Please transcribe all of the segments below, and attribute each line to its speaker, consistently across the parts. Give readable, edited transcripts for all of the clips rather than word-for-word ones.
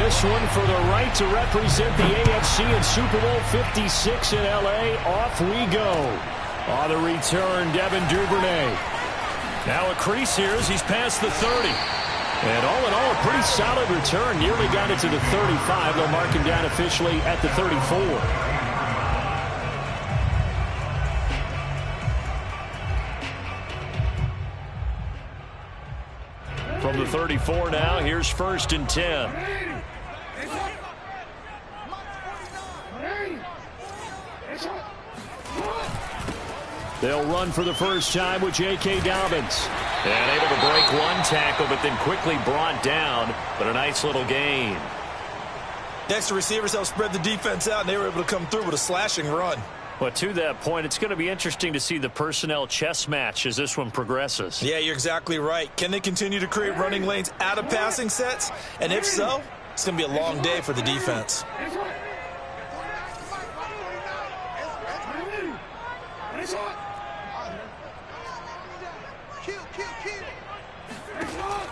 Speaker 1: This one for the right to represent the AFC in Super Bowl 56 in L.A. Off we go. On the return, Devin Duvernay. Now a crease here as he's past the 30. And all in all, a pretty solid return. Nearly got it to the 35. They'll mark him down officially at the 34. From the 34 now, here's 1st and 10. They'll run for the first time with J.K. Dobbins. And able to break one tackle, but then quickly brought down. But a nice little gain.
Speaker 2: Next, receivers helped spread the defense out, and they were able to come through with a slashing run.
Speaker 1: But to that point, it's going to be interesting to see the personnel chess match as this one progresses.
Speaker 2: Yeah, you're exactly right. Can they continue to create running lanes out of passing sets? And if so, it's going to be a long day for the defense.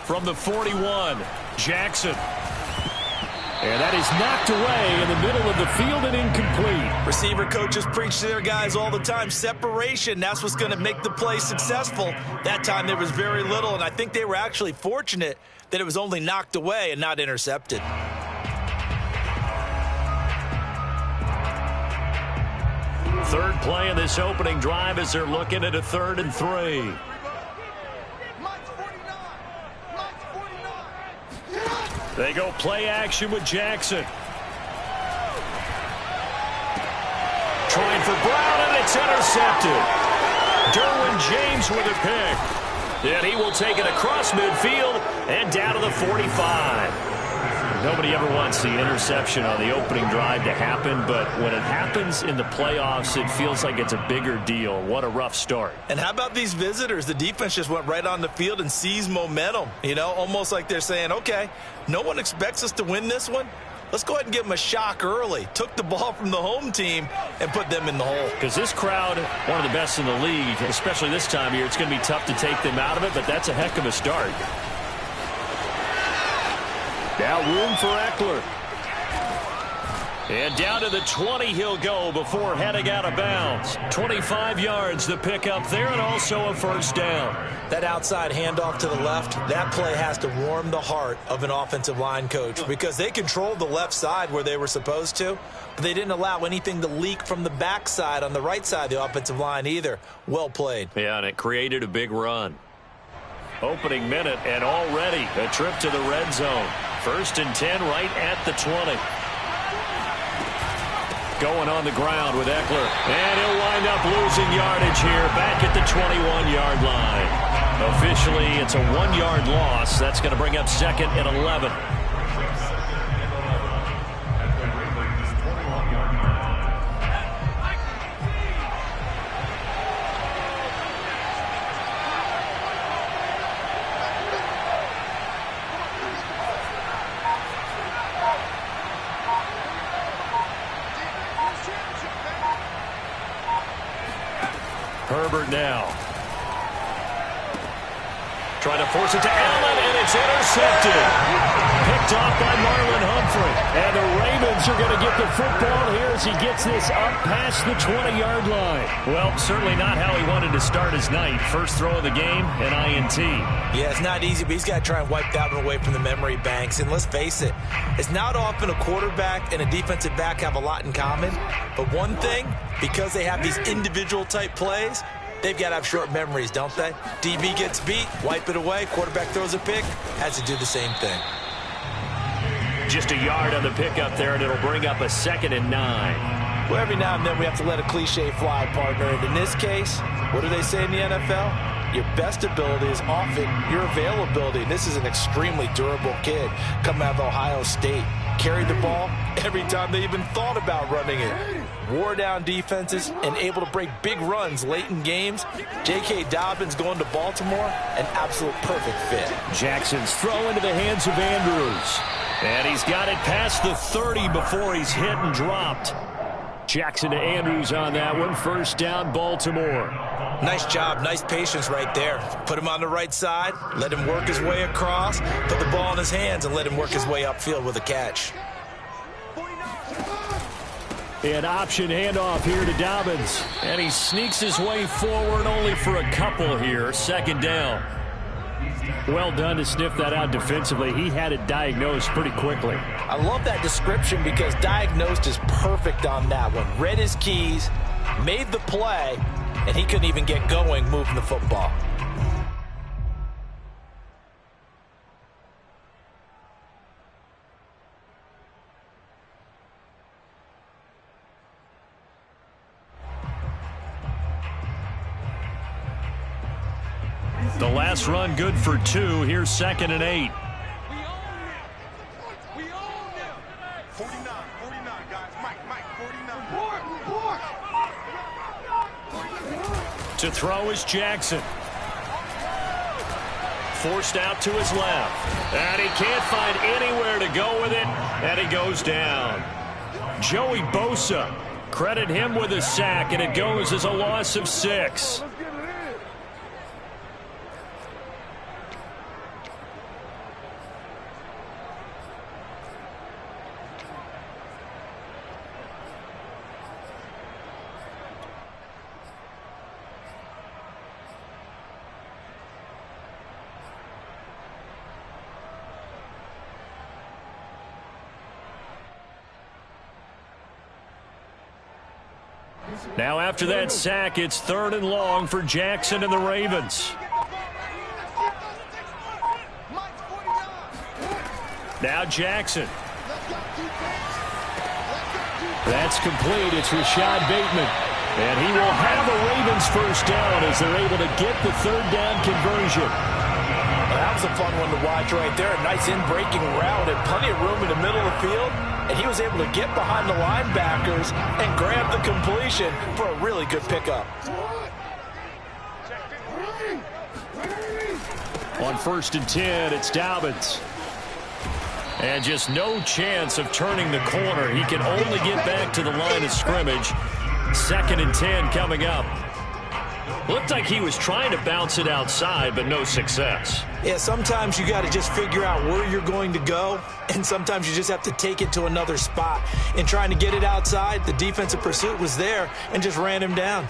Speaker 1: From the 41, Jackson. And that is knocked away in the middle of the field and incomplete.
Speaker 2: Receiver coaches preach to their guys all the time. Separation, that's what's going to make the play successful. That time there was very little, and I think they were actually fortunate that it was only knocked away and not intercepted.
Speaker 1: Third play of this opening drive as they're looking at a 3rd and 3. They go play action with Jackson. Trying for Brown, and it's intercepted. Derwin James with a pick. And he will take it across midfield and down to the 45. Nobody ever wants the interception on the opening drive to happen, but when it happens in the playoffs, it feels like it's a bigger deal. What a rough start.
Speaker 2: And how about these visitors? The defense just went right on the field and seized momentum. You know, almost like they're saying, okay, no one expects us to win this one. Let's go ahead and give them a shock early. Took the ball from the home team and put them in the hole.
Speaker 1: Because this crowd, one of the best in the league, especially this time of year, it's going to be tough to take them out of it, but that's a heck of a start. Now room for Eckler. And down to the 20 he'll go before heading out of bounds. 25 yards the pick up there, and also a first down.
Speaker 2: That outside handoff to the left, that play has to warm the heart of an offensive line coach because they controlled the left side where they were supposed to, but they didn't allow anything to leak from the backside on the right side of the offensive line either. Well played.
Speaker 1: Yeah, and it created a big run. Opening minute, and already a trip to the red zone. 1st and 10 right at the 20. Going on the ground with Eckler. And he'll wind up losing yardage here back at the 21-yard line. Officially, it's a 1-yard loss. That's going to bring up 2nd and 11. Herbert now. Trying to force it to Allen, and it's intercepted. Picked off by Marlon Humphrey. And the Ravens are going to get the football here as he gets this up past the 20-yard line. Well, certainly not how he wanted to start his night. First throw of the game, an INT.
Speaker 2: Yeah, it's not easy, but he's got to try and wipe that one away from the memory banks. And let's face it, it's not often a quarterback and a defensive back have a lot in common. But one thing, because they have these individual type plays, they've got to have short memories, don't they? DB gets beat, wipe it away, quarterback throws a pick, has to do the same thing.
Speaker 1: Just a yard on the pickup there, and it'll bring up a 2nd and 9.
Speaker 2: Well, every now and then we have to let a cliche fly, partner. And in this case, what do they say in the NFL? Your best ability is often your availability. And this is an extremely durable kid coming out of Ohio State. Carried the ball every time they even thought about running it. Wore down defenses and able to break big runs late in games. J.K. Dobbins going to Baltimore, an absolute perfect fit.
Speaker 1: Jackson's throw into the hands of Andrews. And he's got it past the 30 before he's hit and dropped. Jackson to Andrews on that one. First down, Baltimore.
Speaker 2: Nice job, nice patience right there. Put him on the right side, let him work his way across, put the ball in his hands, and let him work his way upfield with a catch.
Speaker 1: An option handoff here to Dobbins. And he sneaks his way forward only for a couple here. Second down. Well done to sniff that out defensively. He had it diagnosed pretty quickly.
Speaker 2: I love that description because diagnosed is perfect on that one. Read his keys, made the play, and he couldn't even get going moving the football.
Speaker 1: The last run good for 2. Here's 2nd and 8. To throw is Jackson. Forced out to his left. And he can't find anywhere to go with it. And he goes down. Joey Bosa. Credit him with a sack, and it goes as a loss of 6. Now after that sack, it's 3rd and long for Jackson and the Ravens. Now Jackson. That's complete. It's Rashad Bateman. And he will have a Ravens first down as they're able to get the 3rd down conversion.
Speaker 2: Well, that was a fun one to watch right there. A nice in-breaking route and plenty of room in the middle of the field. And he was able to get behind the linebackers and grab the completion for a really good pickup.
Speaker 1: On 1st and 10, it's Dobbins. And just no chance of turning the corner. He can only get back to the line of scrimmage. 2nd and 10 coming up. Looked like he was trying to bounce it outside, but no success.
Speaker 2: Yeah, sometimes you got to just figure out where you're going to go, and sometimes you just have to take it to another spot. In trying to get it outside, the defensive pursuit was there and just ran him down.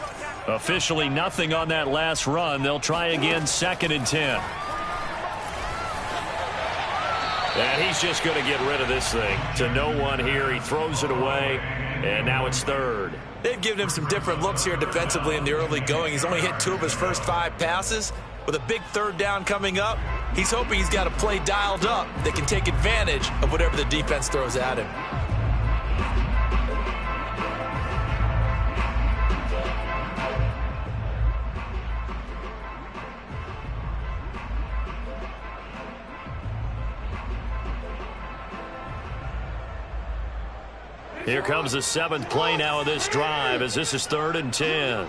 Speaker 1: Officially nothing on that last run. They'll try again, 2nd and 10. And he's just going to get rid of this thing. To no one here. He throws it away, and now it's 3rd.
Speaker 2: They've given him some different looks here defensively in the early going. He's only hit 2 of his first 5 passes. With a big 3rd down coming up, he's hoping he's got a play dialed up that can take advantage of whatever the defense throws at him.
Speaker 1: Here comes the 7th play now of this drive as this is 3rd and 10.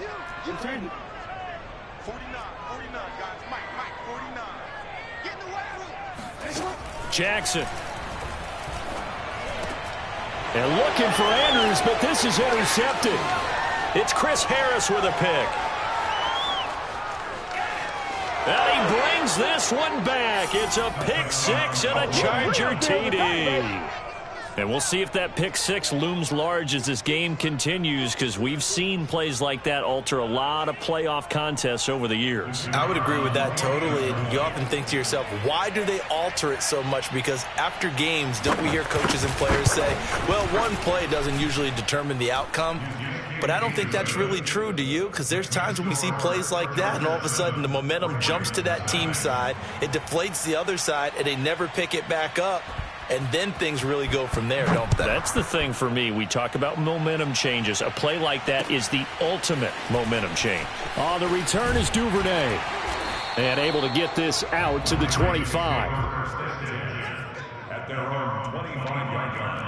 Speaker 1: Jackson. And looking for Andrews, but this is intercepted. It's Chris Harris with a pick. And he brings this one back. It's a pick 6 and a Charger TD. And we'll see if that pick 6 looms large as this game continues, because we've seen plays like that alter a lot of playoff contests over the years.
Speaker 2: I would agree with that totally. And you often think to yourself, why do they alter it so much? Because after games, don't we hear coaches and players say, well, one play doesn't usually determine the outcome? But I don't think that's really true, do you? Because there's times when we see plays like that, and all of a sudden the momentum jumps to that team side, it deflates the other side, and they never pick it back up. And then things really go from there, don't they?
Speaker 1: That's the thing for me. We talk about momentum changes. A play like that is the ultimate momentum change. On the return is Duvernay. And able to get this out to the 25.
Speaker 3: At their own 25-yard line.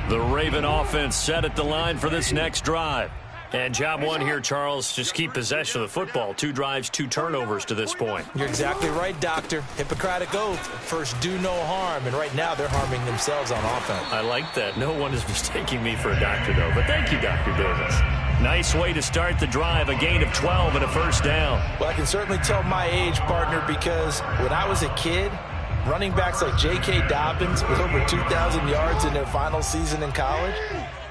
Speaker 1: The Raven offense set at the line for this next drive. And job one here, Charles, just keep possession of the football. 2 drives, 2 turnovers to this point.
Speaker 2: You're exactly right, Doctor. Hippocratic oath. First, do no harm. And right now, they're harming themselves on offense.
Speaker 1: I like that. No one is mistaking me for a doctor, though. But thank you, Dr. Davis. Nice way to start the drive. A gain of 12 and a first down.
Speaker 2: Well, I can certainly tell my age, partner, because when I was a kid, running backs like J.K. Dobbins with over 2,000 yards in their final season in college,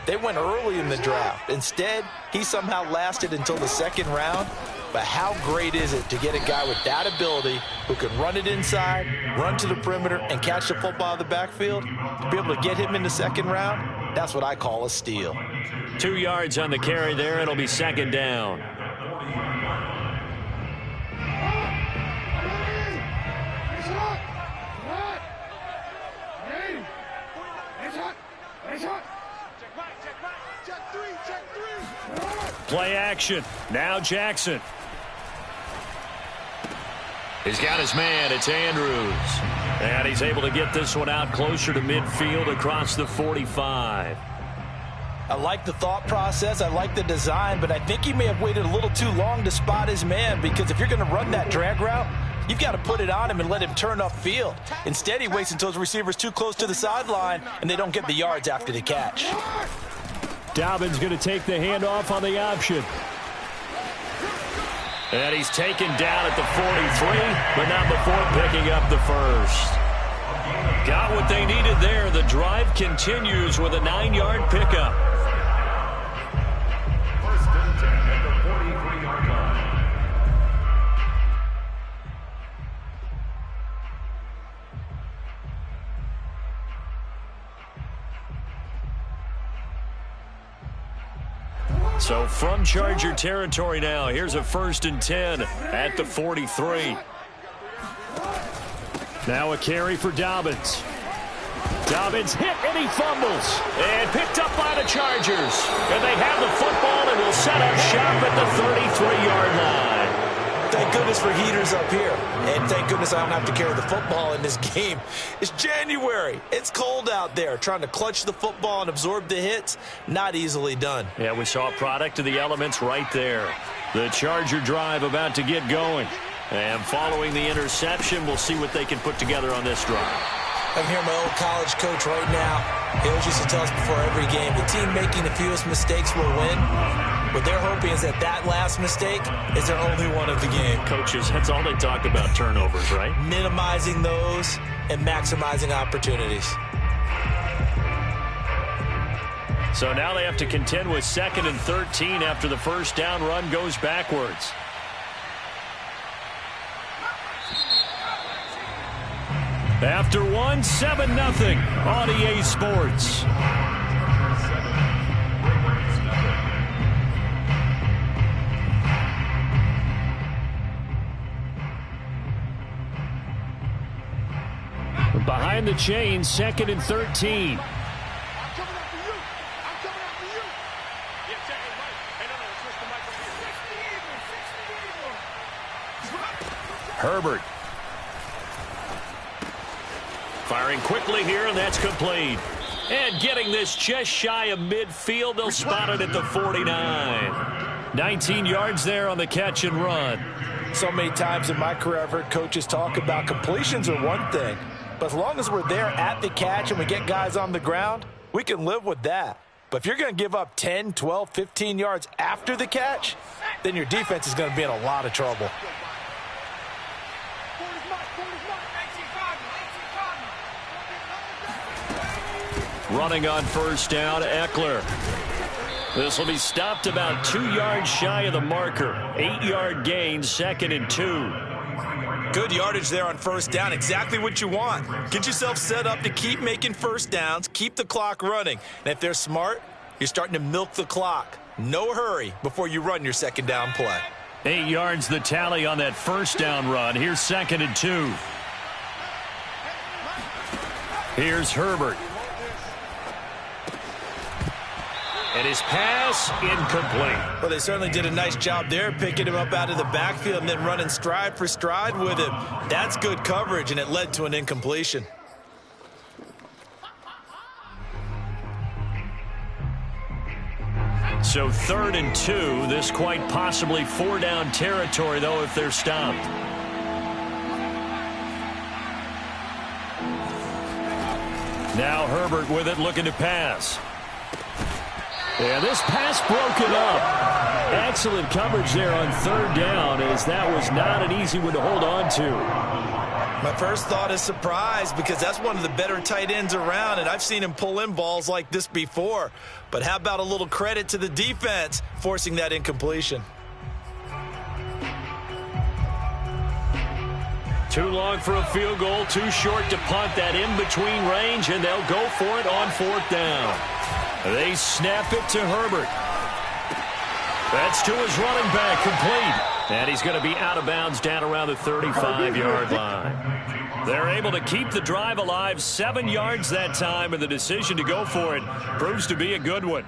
Speaker 2: they went early in the draft. Instead, he somehow lasted until the second round. But how great is it to get a guy with that ability who can run it inside, run to the perimeter, and catch the football in the backfield? To be able to get him in the second round, that's what I call a steal.
Speaker 1: 2 yards on the carry there. It'll be second down. Play action. Now Jackson. He's got his man. It's Andrews. And he's able to get this one out closer to midfield across the 45.
Speaker 2: I like the thought process. I like the design. But I think he may have waited a little too long to spot his man, because if you're going to run that drag route, you've got to put it on him and let him turn upfield. Instead, he waits until his receiver's too close to the sideline, and they don't get the yards after the catch.
Speaker 1: Dobbins going to take the handoff on the option. And he's taken down at the 43, but not before picking up the first. Got what they needed there. The drive continues with a 9-yard pickup.
Speaker 3: First and 10 at the 43-yard line.
Speaker 1: So from Charger territory now, here's a 1st and 10 at the 43. Now a carry for Dobbins. Dobbins hit and he fumbles. And picked up by the Chargers. And they have the football and will set up shop at the 33-yard line.
Speaker 2: Thank goodness for heaters up here. And thank goodness I don't have to carry the football in this game. It's January. It's cold out there. Trying to clutch the football and absorb the hits, not easily done.
Speaker 1: Yeah, we saw a product of the elements right there. The Charger drive about to get going. And following the interception, we'll see what they can put together on this drive.
Speaker 2: I'm here, my old college coach right now. He always used to tell us before every game, the team making the fewest mistakes will win. What they're hoping is that last mistake is their only one of the game.
Speaker 1: Coaches, that's all they talk about, turnovers, right?
Speaker 2: Minimizing those and maximizing opportunities.
Speaker 1: So now they have to contend with 2nd and 13 after the first down run goes backwards. After 7-0 on EA Sports. Behind the chain, 2nd and 13. Herbert. Firing quickly here, and that's complete. And getting this just shy of midfield, they'll spot it at the 49. 19 yards there on the catch and run.
Speaker 2: So many times in my career, I've heard coaches talk about completions are one thing. But as long as we're there at the catch and we get guys on the ground, we can live with that. But if you're going to give up 10, 12, 15 yards after the catch, then your defense is going to be in a lot of trouble.
Speaker 1: Running on first down, Eckler. This will be stopped about 2 yards shy of the marker. 8-yard gain, 2nd and 2.
Speaker 2: Good yardage there on first down. Exactly what you want. Get yourself set up to keep making first downs, keep the clock running. And if they're smart, you're starting to milk the clock. No hurry before you run your second down play.
Speaker 1: 8 yards the tally on that first down run. Here's 2nd and 2. Here's Herbert. And his pass incomplete.
Speaker 2: Well, they certainly did a nice job there, picking him up out of the backfield and then running stride for stride with him. That's good coverage, and it led to an incompletion.
Speaker 1: So 3rd and 2. This quite possibly 4-down territory, though, if they're stopped. Now Herbert with it, looking to pass. Yeah, this pass broken up. Excellent coverage there on 3rd down, as that was not an easy one to hold on to.
Speaker 2: My first thought is surprise, because that's one of the better tight ends around, and I've seen him pull in balls like this before. But how about a little credit to the defense forcing that incompletion?
Speaker 1: Too long for a field goal, too short to punt. That in-between range, and they'll go for it on 4th down. They snap it to Herbert. That's to his running back, complete. And he's going to be out of bounds down around the 35-yard line. They're able to keep the drive alive, 7 yards that time, and the decision to go for it proves to be a good one.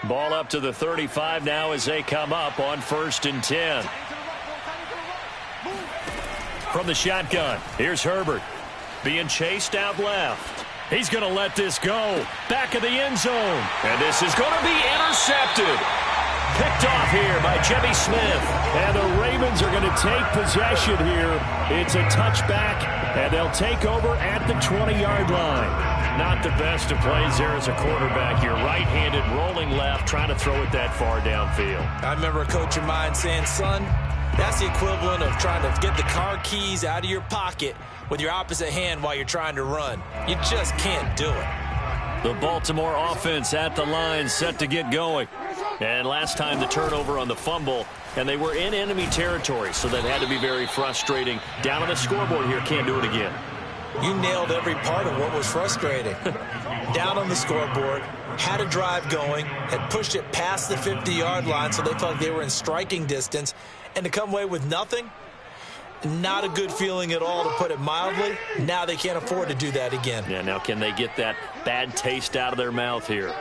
Speaker 1: Ball up to the 35 now as they come up on 1st and 10. From the shotgun, here's Herbert. Being chased out left. He's going to let this go. Back of the end zone. And this is going to be intercepted. Picked off here by Jimmy Smith. And the Ravens are going to take possession here. It's a touchback, and they'll take over at the 20-yard line. Not the best of plays there as a quarterback. You're right-handed, rolling left, trying to throw it that far downfield.
Speaker 2: I remember a coach of mine saying, son, that's the equivalent of trying to get the car keys out of your pocket with your opposite hand while you're trying to run. You just can't do it.
Speaker 1: The Baltimore offense at the line, set to get going. And last time the turnover on the fumble, and they were in enemy territory, so that had to be very frustrating. Down on the scoreboard here, can't do it again.
Speaker 2: You nailed every part of what was frustrating. Down on the scoreboard, had a drive going, had pushed it past the 50-yard line so they felt like they were in striking distance, and to come away with nothing, not a good feeling at all, to put it mildly. Now they can't afford to do that again.
Speaker 1: Yeah, now can they get that bad taste out of their mouth here?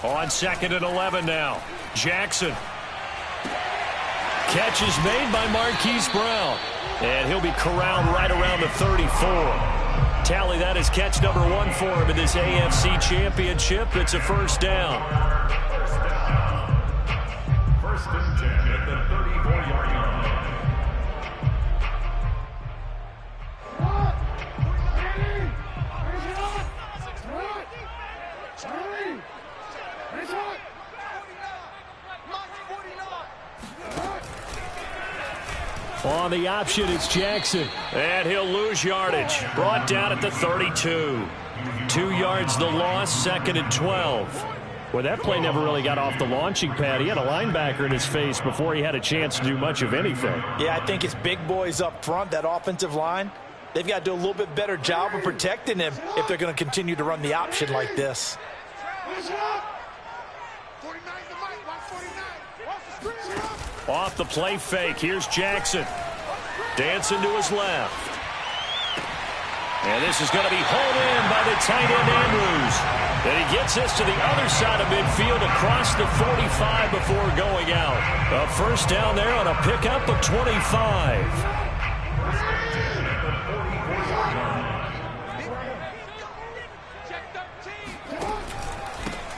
Speaker 1: On 2nd and 11 now. Jackson. Catch is made by Marquise Brown. And he'll be corralled right around the 34. Tally, that is catch number 1 for him in this AFC Championship. It's a 1st down.
Speaker 3: 1st and 10 at the 34-yard line.
Speaker 1: On the option, it's Jackson. And he'll lose yardage. Brought down at the 32. 2 yards the loss, 2nd and 12. Well, that play never really got off the launching pad. He had a linebacker in his face before he had a chance to do much of anything.
Speaker 2: Yeah, I think it's big boys up front, that offensive line. They've got to do a little bit better job of protecting him if they're going to continue to run the option like this.
Speaker 1: Off the play fake, here's Jackson. Dancing to his left. And this is going to be hauled in by the tight end Andrews. And he gets this to the other side of midfield across the 45 before going out. A 1st down there on a pickup of 25.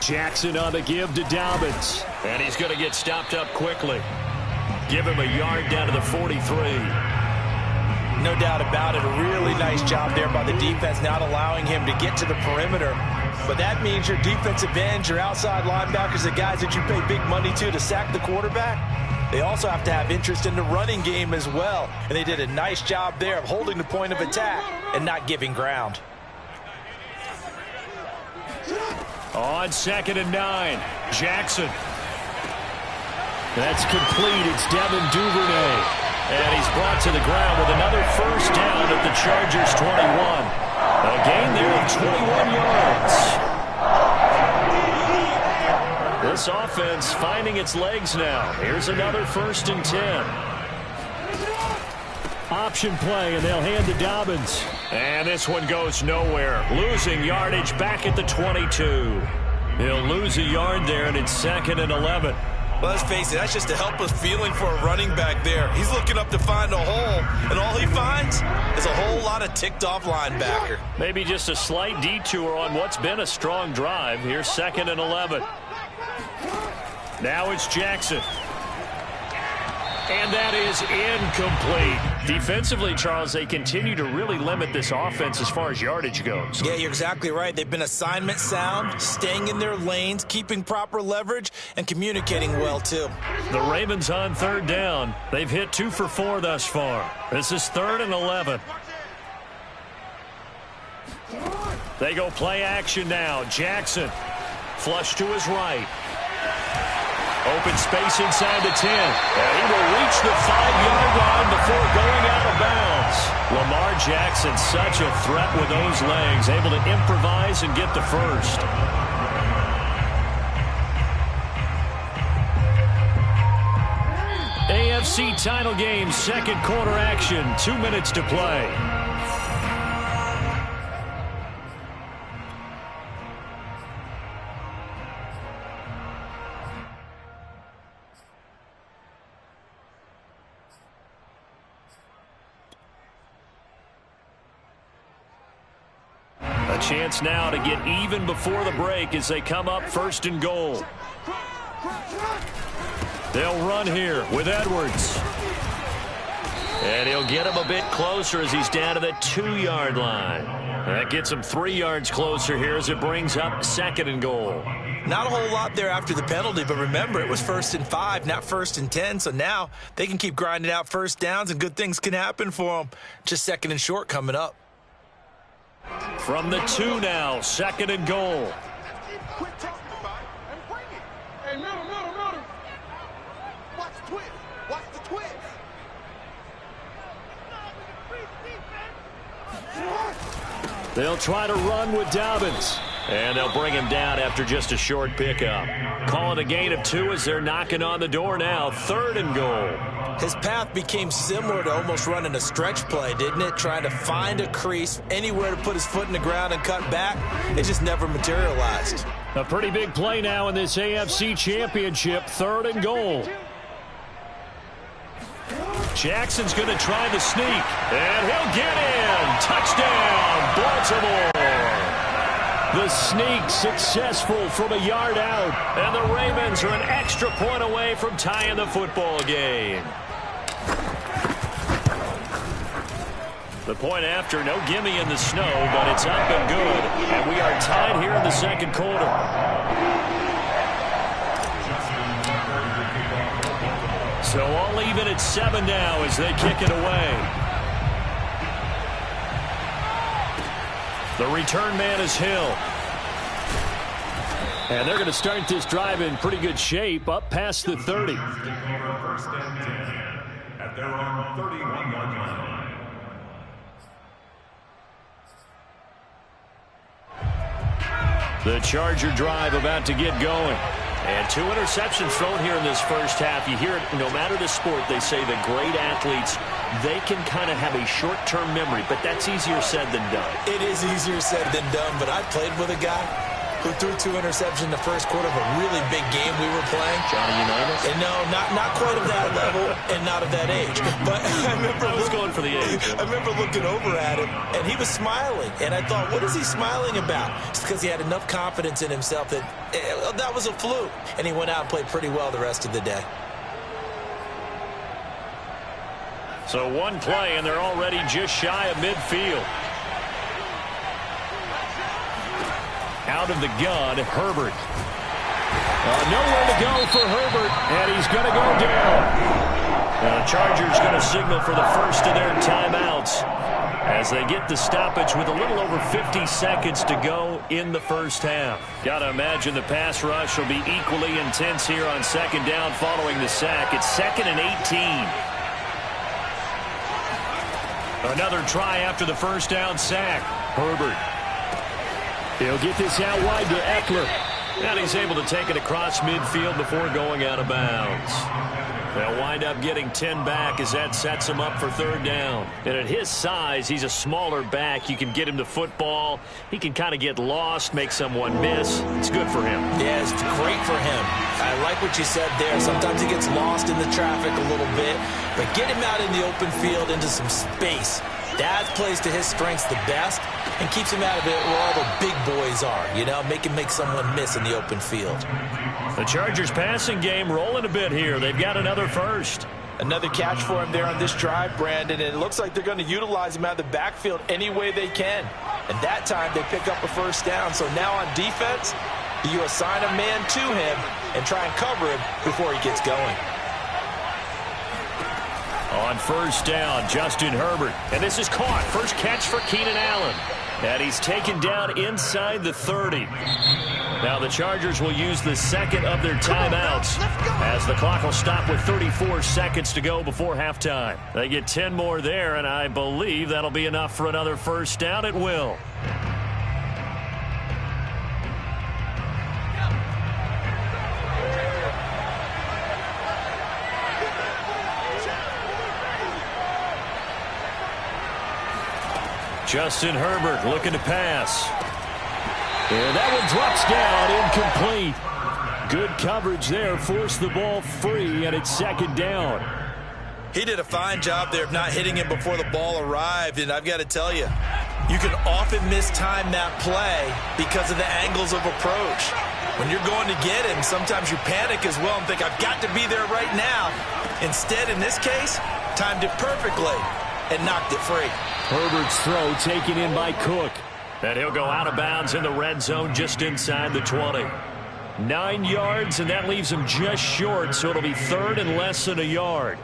Speaker 1: Jackson on the give to Dobbins. And he's going to get stopped up quickly. Give him a yard down to the 43.
Speaker 2: No doubt about it. A really nice job there by the defense, not allowing him to get to the perimeter. But that means your defensive ends, your outside linebackers, the guys that you pay big money to sack the quarterback, they also have to have interest in the running game as well. And they did a nice job there of holding the point of attack and not giving ground.
Speaker 1: On 2nd and 9, Jackson. That's complete. It's Devin Duvernay. And he's brought to the ground with another 1st down at the Chargers 21. A gain there of 21 yards. This offense finding its legs now. Here's another 1st and 10. Option play, and they'll hand to Dobbins. And this one goes nowhere. Losing yardage back at the 22. He'll lose a yard there, and it's 2nd and 11.
Speaker 2: Well, let's face it, that's just a helpless feeling for a running back there. He's looking up to find a hole, and all he finds is a whole lot of ticked-off linebacker.
Speaker 1: Maybe just a slight detour on what's been a strong drive. Here's 2nd and 11. Now it's Jackson. And that is incomplete. Defensively, Charles, they continue to really limit this offense as far as yardage goes.
Speaker 2: Yeah, you're exactly right. They've been assignment sound, staying in their lanes, keeping proper leverage, and communicating well, too.
Speaker 1: The Ravens on 3rd down. They've hit 2 for 4 thus far. This is 3rd and 11. They go play action now. Jackson, flush to his right. Open space inside the 10. And he will reach the 5-yard line before going out of bounds. Lamar Jackson, such a threat with those legs, able to improvise and get the first. AFC title game, 2nd quarter action, 2 minutes to play. Chance now to get even before the break as they come up 1st and goal. They'll run here with Edwards. And he'll get him a bit closer as he's down to the 2-yard line. That gets him 3 yards closer here as it brings up 2nd and goal.
Speaker 2: Not a whole lot there after the penalty, but remember, it was 1st and 5, not 1st and 10, so now they can keep grinding out first downs and good things can happen for them. Just 2nd and short coming up.
Speaker 1: From the 2 now, 2nd and goal.
Speaker 4: Quit talking about it and bring it. Hey, middle. Watch the twist. Watch the twist.
Speaker 1: They'll try to run with Dobbins. And they'll bring him down after just a short pickup. Call it a gain of 2 as they're knocking on the door now. 3rd and goal.
Speaker 2: His path became similar to almost running a stretch play, didn't it? Trying to find a crease, anywhere to put his foot in the ground and cut back. It just never materialized.
Speaker 1: A pretty big play now in this AFC Championship. 3rd and goal. Jackson's going to try the sneak. And he'll get in. Touchdown, Baltimore. The sneak successful from a yard out. And the Ravens are an extra point away from tying the football game. The point after, no gimme in the snow, but it's up and good. And we are tied here in the 2nd quarter. So all even at 7 now as they kick it away. The return man is Hill. And they're going to start this drive in pretty good shape, up past the 30.
Speaker 3: First and 10 at their own 31-yard line.
Speaker 1: The Charger drive about to get going. And 2 interceptions thrown here in this first half. You hear it, no matter the sport, they say the great athletes, they can kind of have a short-term memory, but that's easier said than done.
Speaker 2: It is easier said than done, but I played with a guy who threw 2 interceptions in the first quarter of a really big game we were playing.
Speaker 1: Johnny Unitas?
Speaker 2: And no, not quite of that level and not of that age. But I
Speaker 1: was going for the age.
Speaker 2: I remember looking over at him, and he was smiling. And I thought, what is he smiling about? It's because he had enough confidence in himself that that was a fluke. And he went out and played pretty well the rest of the day.
Speaker 1: So 1 play, and they're already just shy of midfield. Out of the gun, Herbert. Nowhere to go for Herbert, and he's going to go down. The Chargers going to signal for the first of their timeouts as they get the stoppage with a little over 50 seconds to go in the first half. Got to imagine the pass rush will be equally intense here on 2nd down following the sack. It's 2nd and 18. Another try after the first down sack. Herbert. He'll get this out wide to Eckler. And he's able to take it across midfield before going out of bounds. They'll wind up getting 10 back as that sets him up for third down. And at his size, he's a smaller back. You can get him to football. He can kind of get lost, make someone miss. It's good for him.
Speaker 2: Yeah, it's great for him. I like what you said there. Sometimes he gets lost in the traffic a little bit, but get him out in the open field into some space. That plays to his strengths the best and keeps him out of it where all the big boys are. You know, make him make someone miss in the open field.
Speaker 1: The Chargers passing game rolling a bit here. They've got another first.
Speaker 2: Another catch for him there on this drive, Brandon, and it looks like they're going to utilize him out of the backfield any way they can. And that time they pick up a first down. So now on defense, you assign a man to him and try and cover him before he gets going.
Speaker 1: On first down, Justin Herbert. And this is caught. First catch for Keenan Allen. And he's taken down inside the 30. Now the Chargers will use the second of their timeouts as the clock will stop with 34 seconds to go before halftime. They get 10 more there, and I believe that'll be enough for another first down. It will. Justin Herbert looking to pass. And that one drops down, incomplete. Good coverage there, forced the ball free, and it's second down.
Speaker 2: He did a fine job there of not hitting him before the ball arrived, and I've got to tell you, you can often mistime that play because of the angles of approach. When you're going to get him, sometimes you panic as well and think, I've got to be there right now. Instead, in this case, timed it perfectly and knocked it free.
Speaker 1: Herbert's throw taken in by Cook. And he'll go out of bounds in the red zone just inside the 20. 9 yards, and that leaves him just short, so it'll be third and less than a yard.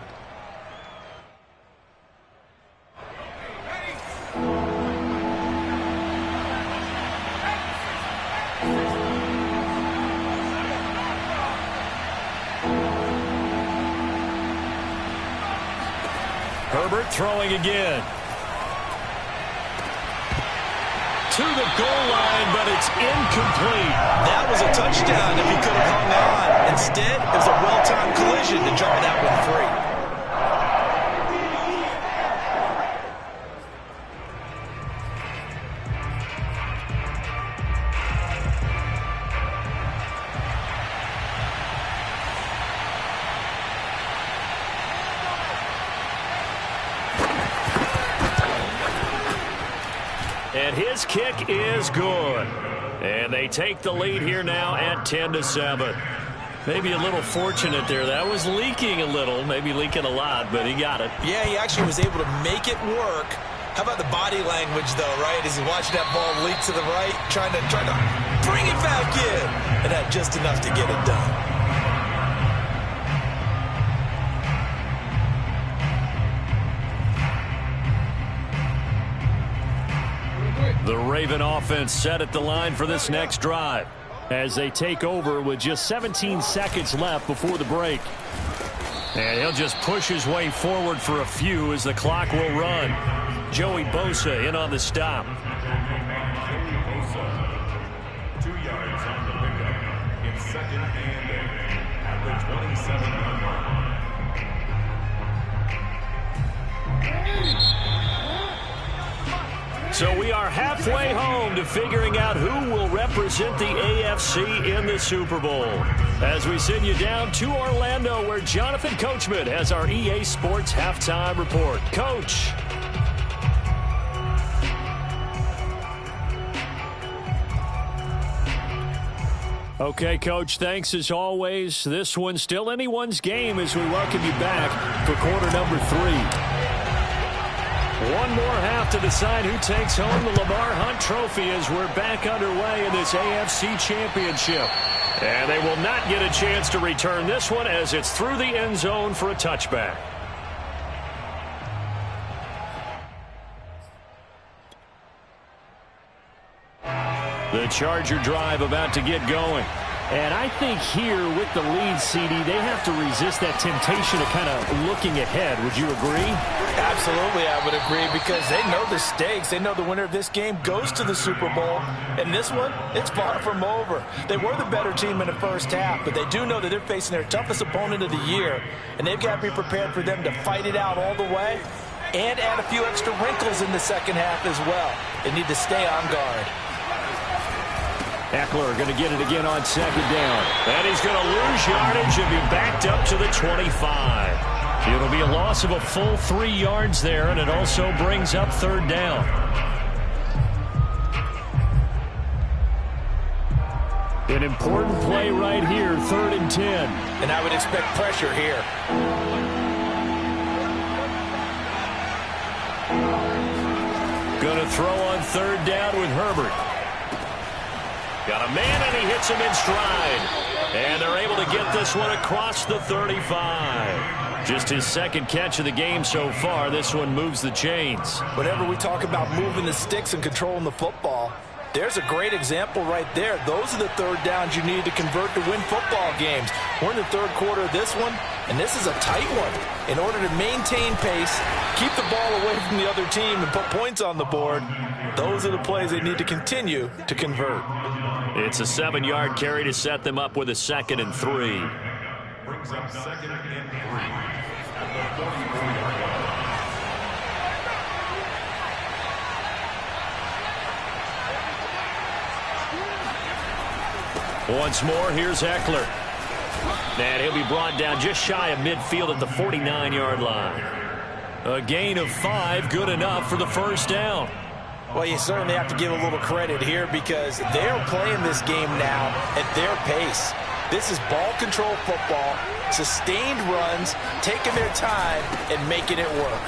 Speaker 1: Herbert throwing again. To the goal line, but it's incomplete.
Speaker 2: That was a touchdown if he could have hung on. Instead, it was a well-timed collision to draw that one free.
Speaker 1: And his kick is good. And they take the lead here now at 10-7. Maybe a little fortunate there. That was leaking a little, maybe leaking a lot, but he got it.
Speaker 2: Yeah, he actually was able to make it work. How about the body language, though, right? As he watched that ball leak to the right, trying to bring it back in. And had just enough to get it done.
Speaker 1: The Raven offense set at the line for this next drive as they take over with just 17 seconds left before the break. And he'll just push his way forward for a few as the clock will run. Joey Bosa in on the stop.
Speaker 3: Joey Bosa, 2 yards on the pickup in second and 8 at the 27-yard line.
Speaker 1: So we are halfway home to figuring out who will represent the AFC in the Super Bowl. As we send you down to Orlando, where Jonathan Coachman has our EA Sports halftime report. Coach. Okay, Coach, thanks as always. This one's still anyone's game as we welcome you back for quarter number 3. One more half to decide who takes home the Lamar Hunt Trophy as we're back underway in this AFC Championship. And they will not get a chance to return this one as it's through the end zone for a touchback. The Charger drive about to get going. And I think here with the lead, CD, they have to resist that temptation of kind of looking ahead. Would you agree?
Speaker 2: Absolutely, I would agree, because they know the stakes. They know the winner of this game goes to the Super Bowl. And this one, it's far from over. They were the better team in the first half, but they do know that they're facing their toughest opponent of the year. And they've got to be prepared for them to fight it out all the way and add a few extra wrinkles in the second half as well. They need to stay on guard.
Speaker 1: Eckler going to get it again on second down. And he's going to lose yardage and be backed up to the 25. It'll be a loss of a full 3 yards there, and it also brings up third down. An important play right here, 3rd and 10.
Speaker 2: And I would expect pressure here.
Speaker 1: Going to throw on 3rd down with Herbert. Got a man, and he hits him in stride. And they're able to get this one across the 35. Just his 2nd catch of the game so far. This one moves the chains.
Speaker 2: Whenever we talk about moving the sticks and controlling the football, there's a great example right there. Those are the 3rd downs you need to convert to win football games. We're in the 3rd quarter of this one, and this is a tight one. In order to maintain pace, keep the ball away from the other team, and put points on the board, those are the plays they need to continue to convert.
Speaker 1: It's a 7-yard carry to set them up with a 2nd and 3.
Speaker 3: Brings up 2nd and 3 at the 44-yard line.
Speaker 1: Once more, here's Eckler. And he'll be brought down just shy of midfield at the 49-yard line. A gain of 5, good enough for the 1st down.
Speaker 2: Well, you certainly have to give a little credit here, because they're playing this game now at their pace. This is ball control football, sustained runs, taking their time and making it work.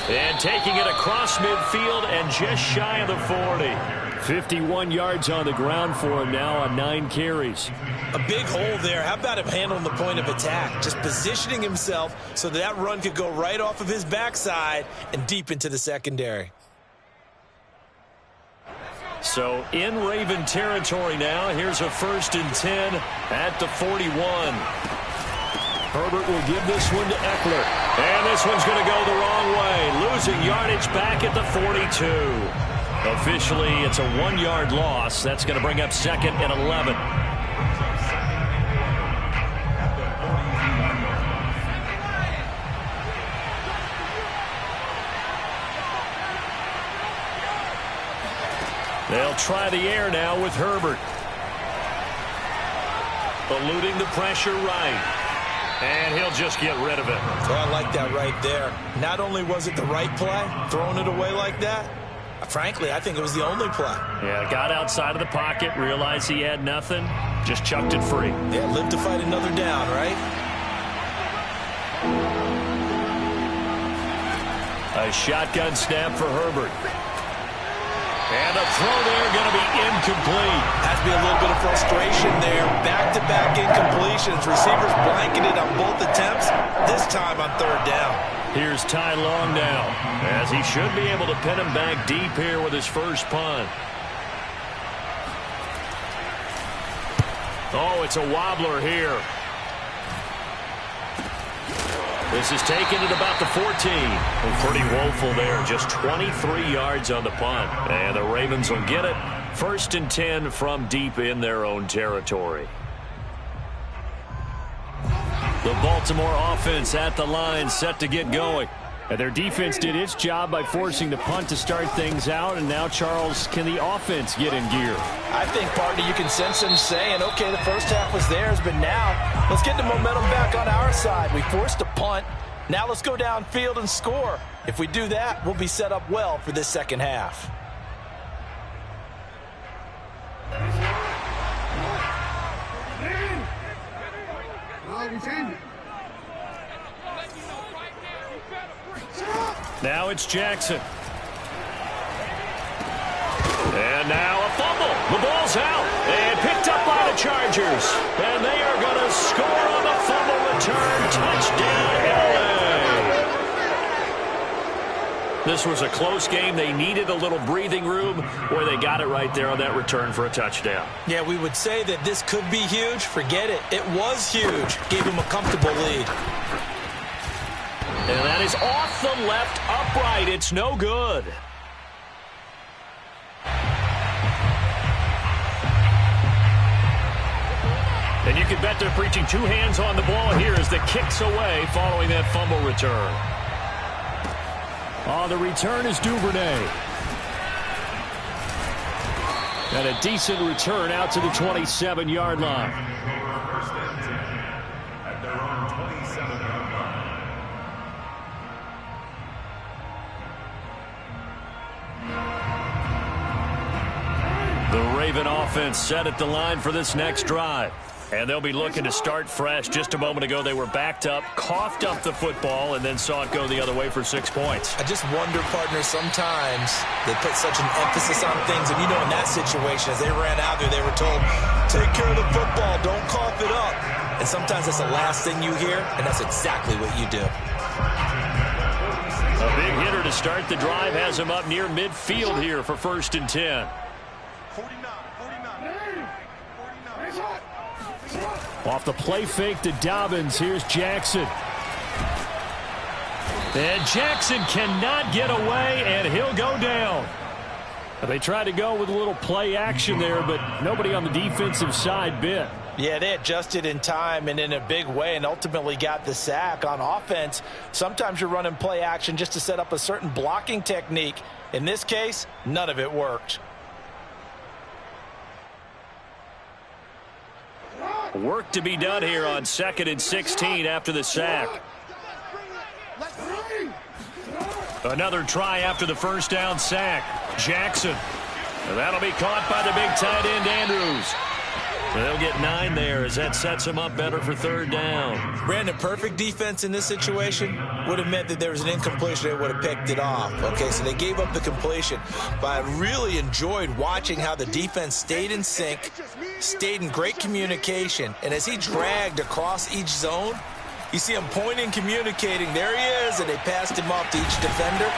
Speaker 1: And taking it across midfield and just shy of the 40. 51 yards on the ground for him now on 9 carries.
Speaker 5: A big hole there. How about him handling the point of attack? Just positioning himself so that run could go right off of his backside and deep into the secondary.
Speaker 1: So in Raven territory now. Here's a 1st and 10 at the 41. Herbert will give this one to Eckler. And this one's going to go the wrong way. Losing yardage back at the 42. Officially, it's a 1-yard loss. That's going to bring up 2nd and 11. They'll try the air now with Herbert. Eluding the pressure right. And he'll just get rid of it.
Speaker 5: So I like that right there. Not only was it the right play, throwing it away like that, frankly, I think it was the only play.
Speaker 1: Yeah, got outside of the pocket, realized he had nothing, just chucked it free.
Speaker 5: Yeah, live to fight another down, right?
Speaker 1: A shotgun snap for Herbert. And a throw there going to be incomplete.
Speaker 5: Has to be a little bit of frustration there. Back-to-back incompletions. Receivers blanketed on both attempts, this time on 3rd down.
Speaker 1: Here's Ty Long now, as he should be able to pin him back deep here with his first punt. Oh, it's a wobbler here. This is taken at about the 14. Pretty woeful there. Just 23 yards on the punt. And the Ravens will get it. 1st and 10 from deep in their own territory. The Baltimore offense at the line, set to get going. And their defense did its job by forcing the punt to start things out. And now, Charles, can the offense get in gear?
Speaker 2: I think, partner, you can sense them saying, okay, the first half was theirs, but now let's get the momentum back on our side. We forced a punt. Now let's go downfield and score. If we do that, we'll be set up well for this second half.
Speaker 1: Now it's Jackson. And now a fumble. The ball's out and picked up by the Chargers. And they are going to score on the fumble return. Touchdown, LA. This was a close game. They needed a little breathing room, or they got it right there on that return for a touchdown.
Speaker 5: Yeah, we would say that this could be huge. Forget it. It was huge. Gave him a comfortable lead.
Speaker 1: And that is off the left upright. It's no good. And you can bet they're preaching two hands on the ball here as the kick's away following that fumble return. On the return is Duvernay. And a decent return out to the 27-yard line.
Speaker 3: First and 10 at their own 27-yard line.
Speaker 1: The Raven offense set at the line for this next drive. And they'll be looking to start fresh. Just a moment ago, they were backed up, coughed up the football, and then saw it go the other way for 6 points.
Speaker 5: I just wonder, partner, sometimes they put such an emphasis on things. And, you know, in that situation, as they ran out there, they were told, take care of the football, don't cough it up. And sometimes that's the last thing you hear, and that's exactly what you do.
Speaker 1: A big hitter to start the drive has him up near midfield here for 1st and 10.
Speaker 4: 49.
Speaker 1: Off the play fake to Dobbins. Here's Jackson. And Jackson cannot get away, and he'll go down. They tried to go with a little play action there, but nobody on the defensive side bit.
Speaker 5: Yeah, they adjusted in time and in a big way and ultimately got the sack. On offense, sometimes you're running play action just to set up a certain blocking technique. In this case, none of it worked.
Speaker 1: Work to be done here on 2nd and 16 after the sack. Another try after the first down sack. Jackson. And that'll be caught by the big tight end, Andrews. They'll get 9 there as that sets them up better for 3rd down.
Speaker 5: Brandon, perfect defense in this situation would have meant that there was an incompletion. They would have picked it off. Okay, so they gave up the completion. But I really enjoyed watching how the defense stayed in sync, stayed in great communication. And as he dragged across each zone, you see him pointing, communicating. There he is, and they passed him off to each defender.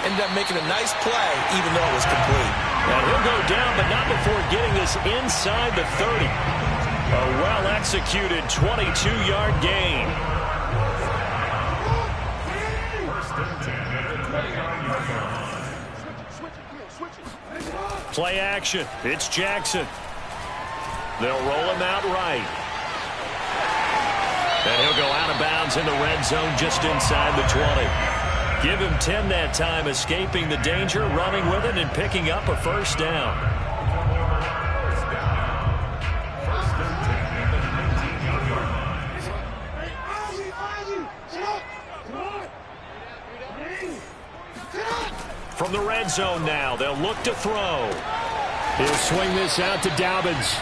Speaker 5: Ended up making a nice play, even though it was complete.
Speaker 1: And he'll go down, but not before getting this inside the 30. A well-executed 22-yard gain.
Speaker 3: First and 10 at the 29-yard line.
Speaker 1: Play action. It's Jackson. They'll roll him out right. And he'll go out of bounds in the red zone just inside the 20. Give him 10 that time, escaping the danger, running with it, and picking up a 1st down.
Speaker 3: First and 10 at the 19-yard line.
Speaker 1: From the red zone now, they'll look to throw. He'll swing this out to Dobbins.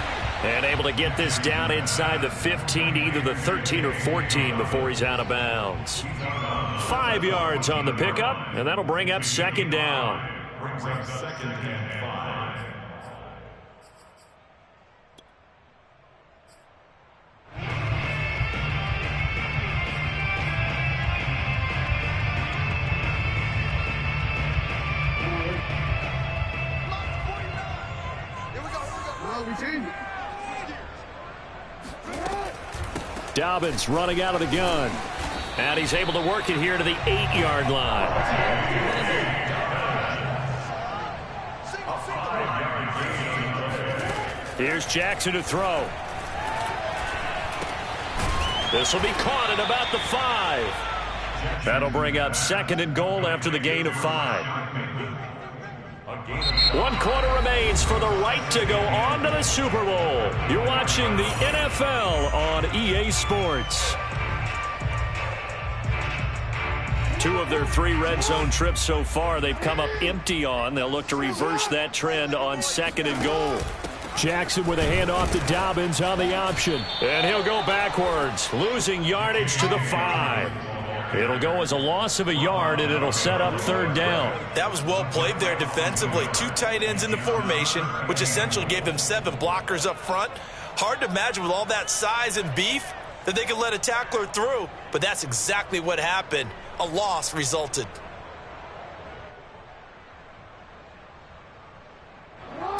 Speaker 1: And able to get this down inside the 15, either the 13 or 14 before he's out of bounds. 5 yards on the pickup, and that'll bring up 2nd down.
Speaker 3: Brings up 2nd and 5.
Speaker 1: Dobbins running out of the gun. And he's able to work it here to the 8-yard line. Here's Jackson to throw. This will be caught at about the 5. That'll bring up 2nd and goal after the gain of 5. 1 quarter remains for the right to go on to the Super Bowl. You're watching the NFL on EA Sports. 2 of their 3 red zone trips so far they've come up empty on. They'll look to reverse that trend on 2nd and goal. Jackson with a handoff to Dobbins on the option. And he'll go backwards, losing yardage to the 5. It'll go as a loss of a yard, and it'll set up 3rd down.
Speaker 5: That was well played there defensively. 2 tight ends in the formation, which essentially gave them 7 blockers up front. Hard to imagine with all that size and beef that they could let a tackler through, but that's exactly what happened. A loss resulted.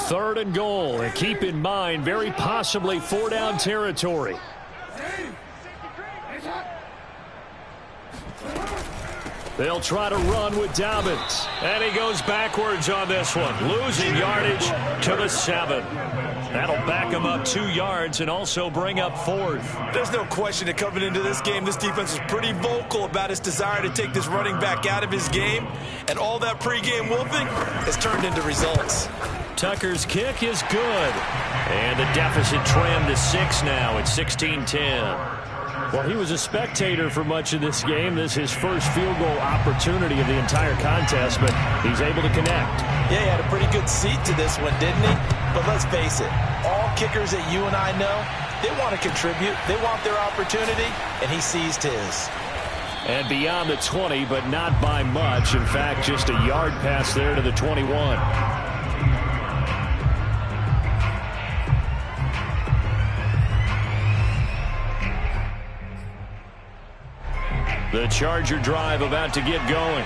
Speaker 1: 3rd and goal. And keep in mind, very possibly 4-down territory. They'll try to run with Dobbins. And he goes backwards on this one, losing yardage to the 7. That'll back him up 2 yards and also bring up 4th.
Speaker 5: There's no question that coming into this game, this defense was pretty vocal about its desire to take this running back out of his game. And all that pregame wolfing has turned into results.
Speaker 1: Tucker's kick is good. And the deficit trimmed to 6 now at 16-10. Well, he was a spectator for much of this game. This is his first field goal opportunity of the entire contest, but he's able to connect.
Speaker 5: Yeah, he had a pretty good seat to this one, didn't he? But let's face it, all kickers that you and I know, they want to contribute. They want their opportunity, and he seized his.
Speaker 1: And beyond the 20, but not by much. In fact, just a yard pass there to the 21. The Charger drive about to get going.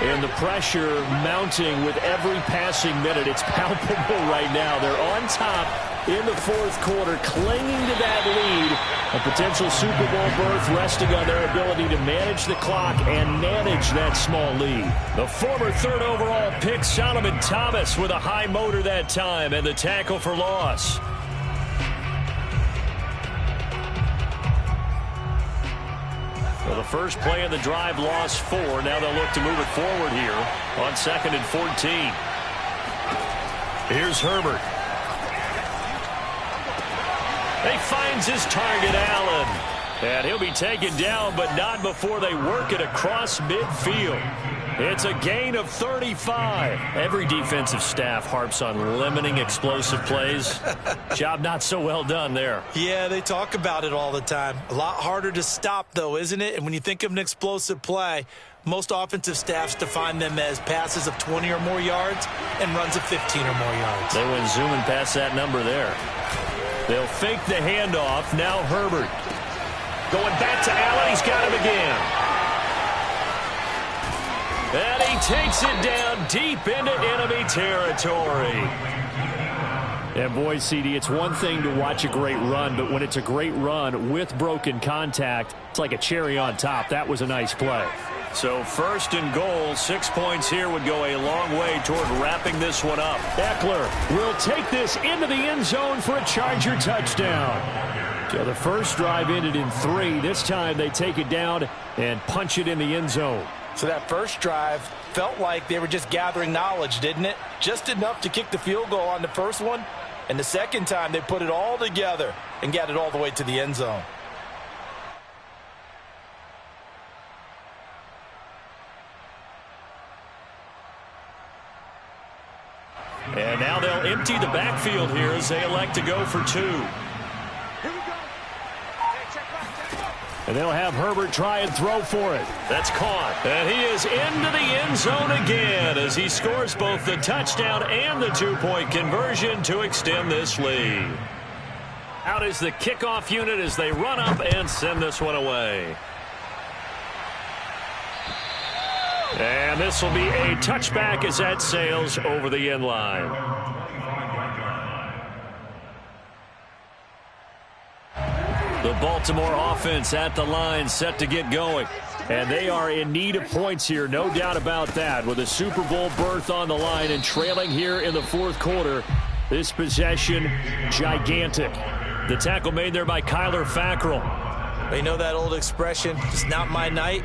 Speaker 1: And the pressure mounting with every passing minute. It's palpable right now. They're on top in the 4th quarter, clinging to that lead. A potential Super Bowl berth resting on their ability to manage the clock and manage that small lead. The former 3rd overall pick, Solomon Thomas, with a high motor that time and the tackle for loss. Well, the first play of the drive lost 4. Now they'll look to move it forward here on 2nd and 14. Here's Herbert. He finds his target, Allen. And he'll be taken down, but not before they work it across midfield. It's a gain of 35. Every defensive staff harps on limiting explosive plays. Job not so well done there.
Speaker 5: Yeah, they talk about it all the time. A lot harder to stop, though, isn't it? And when you think of an explosive play, most offensive staffs define them as passes of 20 or more yards and runs of 15 or more yards.
Speaker 1: They went zooming past that number there. They'll fake the handoff. Now Herbert. Going back to Allen. He's got him again. And he takes it down deep into enemy territory. And boy, CD, it's one thing to watch a great run, but when it's a great run with broken contact, it's like a cherry on top. That was a nice play. So 1st and goal, 6 points here would go a long way toward wrapping this one up. Eckler will take this into the end zone for a Charger touchdown. So the first drive ended in 3. This time they take it down and punch it in the end zone.
Speaker 5: So that first drive felt like they were just gathering knowledge, didn't it? Just enough to kick the field goal on the first one. And the second time they put it all together and got it all the way to the end zone.
Speaker 1: And now they'll empty the backfield here as they elect to go for 2. And they'll have Herbert try and throw for it. That's caught. And he is into the end zone again as he scores both the touchdown and the 2-point conversion to extend this lead. Out is the kickoff unit as they run up and send this one away. And this will be a touchback as that sails over the end line. The Baltimore offense at the line set to get going. And they are in need of points here, no doubt about that. With a Super Bowl berth on the line and trailing here in the 4th quarter, this possession, gigantic. The tackle made there by Kyler Fackrell.
Speaker 5: You know that old expression, it's not my night?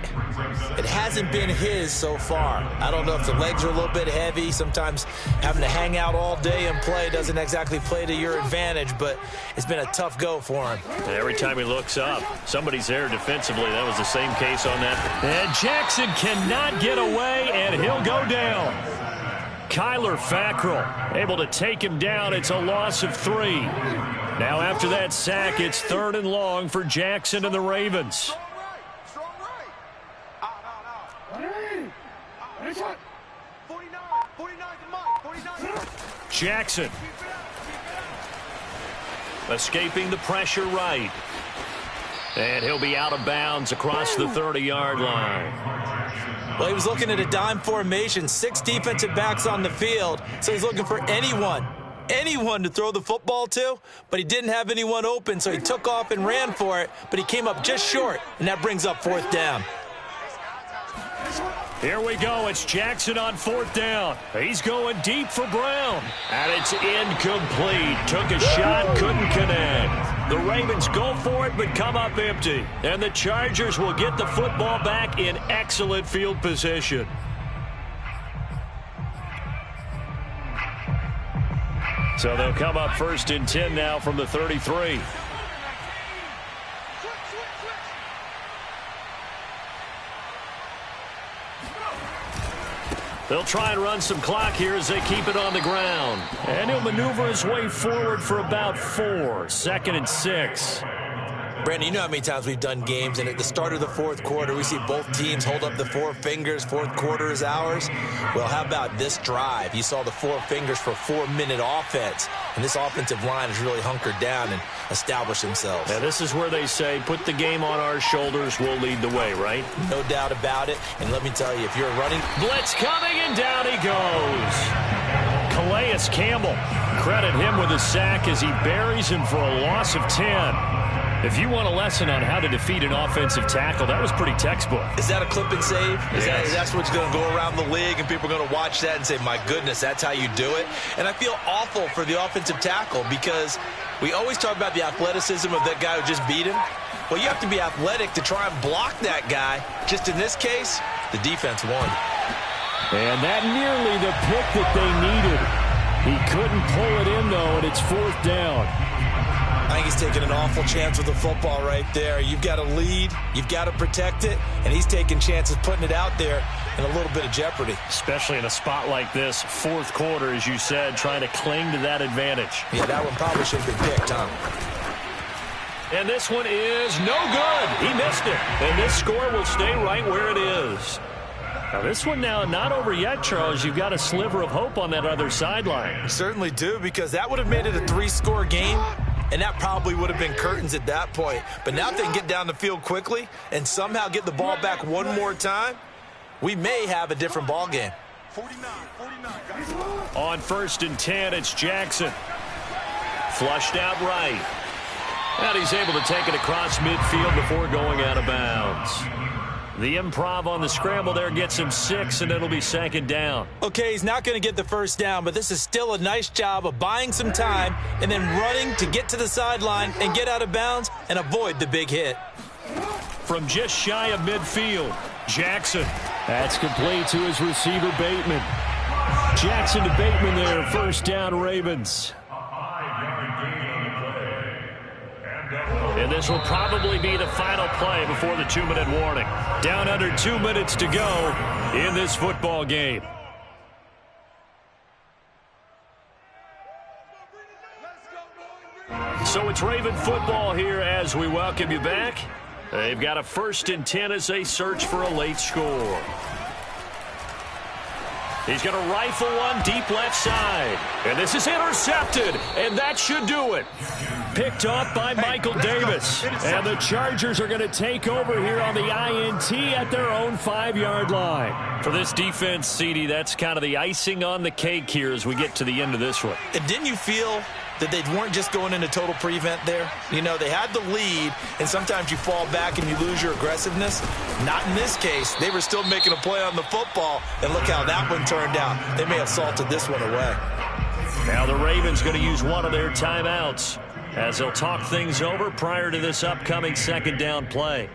Speaker 5: It hasn't been his so far. I don't know if the legs are a little bit heavy. Sometimes having to hang out all day and play doesn't exactly play to your advantage, but it's been a tough go for him.
Speaker 1: Every time he looks up, somebody's there defensively. That was the same case on that. And Jackson cannot get away, and he'll go down. Kyler Fackrell able to take him down. It's a loss of 3. Now after that sack, it's 3rd and long for Jackson and the Ravens. Jackson escaping the pressure right. And he'll be out of bounds across the 30-yard line.
Speaker 5: Well, he was looking at a dime formation, 6 defensive backs on the field, so he's looking for anyone anyone to throw the football to, but he didn't have anyone open, so he took off and ran for it, but he came up just short, and that brings up 4th down.
Speaker 1: Here we go. It's Jackson on 4th down. He's going deep for Brown. And it's incomplete. Took a shot, couldn't connect. The Ravens go for it, but come up empty. And the Chargers will get the football back in excellent field position. So they'll come up 1st and 10 now from the 33. They'll try and run some clock here as they keep it on the ground. And he'll maneuver his way forward for about 4. 2nd and 6.
Speaker 5: Brandon, you know how many times we've done games, and at the start of the 4th quarter, we see both teams hold up the 4 fingers, 4th quarter is ours. Well, how about this drive? You saw the 4 fingers for 4-minute offense, and this offensive line has really hunkered down and established themselves.
Speaker 1: Now, this is where they say, put the game on our shoulders, we'll lead the way, right?
Speaker 5: No doubt about it, and let me tell you, if you're running...
Speaker 1: Blitz coming, and down he goes. Calais Campbell, credit him with a sack as he buries him for a loss of 10. If you want a lesson on how to defeat an offensive tackle, that was pretty textbook.
Speaker 5: Is that a clip and save?
Speaker 1: Yes.
Speaker 5: That's what's going to go around the league, and people are going to watch that and say, my goodness, that's how you do it? And I feel awful for the offensive tackle because we always talk about the athleticism of that guy who just beat him. Well, you have to be athletic to try and block that guy. Just in this case, the defense won.
Speaker 1: And that nearly the pick that they needed. He couldn't pull it in, though, and it's 4th down.
Speaker 5: I think he's taking an awful chance with the football right there. You've got to lead, you've got to protect it, and he's taking chances putting it out there in a little bit of jeopardy.
Speaker 1: Especially in a spot like this, 4th quarter, as you said, trying to cling to that advantage.
Speaker 5: Yeah, that one probably should have been picked, huh?
Speaker 1: And this one is no good. He missed it. And this score will stay right where it is. Now, this one now not over yet, Charles. You've got a sliver of hope on that other sideline.
Speaker 5: You certainly do, because that would have made it a 3-score game. And that probably would have been curtains at that point. But now if they can get down the field quickly and somehow get the ball back one more time, we may have a different ball game.
Speaker 4: 49, guys.
Speaker 1: On 1st and 10, it's Jackson. Flushed out right. And he's able to take it across midfield before going out of bounds. The improv on the scramble there gets him 6, and it'll be 2nd down.
Speaker 5: Okay, he's not going to get the 1st down, but this is still a nice job of buying some time and then running to get to the sideline and get out of bounds and avoid the big hit.
Speaker 1: From just shy of midfield, Jackson. That's complete to his receiver, Bateman. Jackson to Bateman there, 1st down, Ravens. And this will probably be the final play before the 2-minute warning. Down under 2 minutes to go in this football game. So it's Raven football here as we welcome you back. They've got a 1st and 10 as they search for a late score. He's going to rifle one deep left side. And this is intercepted, and that should do it. Picked off by Michael Davis. And the Chargers are going to take over here on the INT at their own 5-yard line. For this defense, CD, that's kind of the icing on the cake here as we get to the end of this one.
Speaker 5: And didn't you feel that they weren't just going into total prevent there? You know, they had the lead, and sometimes you fall back and you lose your aggressiveness. Not in this case. They were still making a play on the football, and look how that one turned out. They may have salted this one away.
Speaker 1: Now the Ravens going to use one of their timeouts as they'll talk things over prior to this upcoming 2nd down play.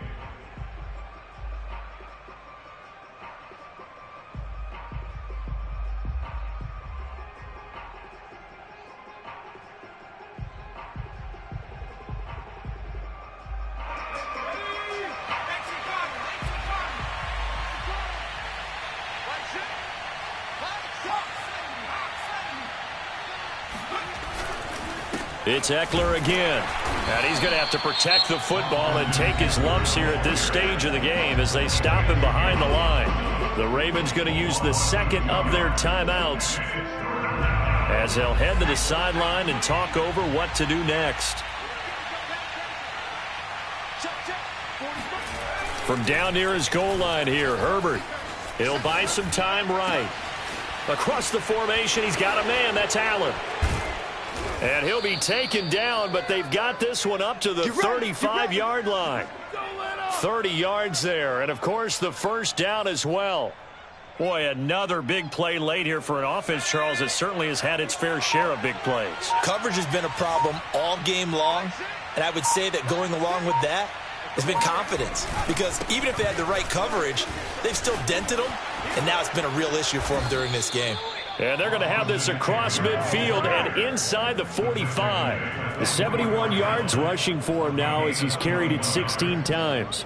Speaker 1: It's Eckler again. And he's going to have to protect the football and take his lumps here at this stage of the game as they stop him behind the line. The Ravens going to use the 2nd of their timeouts as they'll head to the sideline and talk over what to do next. From down near his goal line here, Herbert. He'll buy some time right. Across the formation, he's got a man. That's Allen. And he'll be taken down, but they've got this one up to the 35-yard line. 30 yards there, and, of course, the first down as well. Boy, another big play late here for an offense, Charles, that certainly has had its fair share of big plays.
Speaker 5: Coverage has been a problem all game long, and I would say that going along with that has been confidence. Because even if they had the right coverage, they've still dented them, and now it's been a real issue for them during this game.
Speaker 1: And they're going to have this across midfield and inside the 45. The 71 yards rushing for him now as he's carried it 16 times.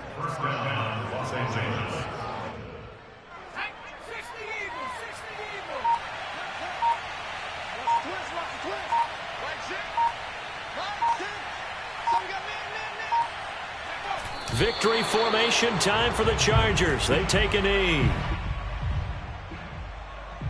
Speaker 1: Victory formation time for the Chargers. They take a knee.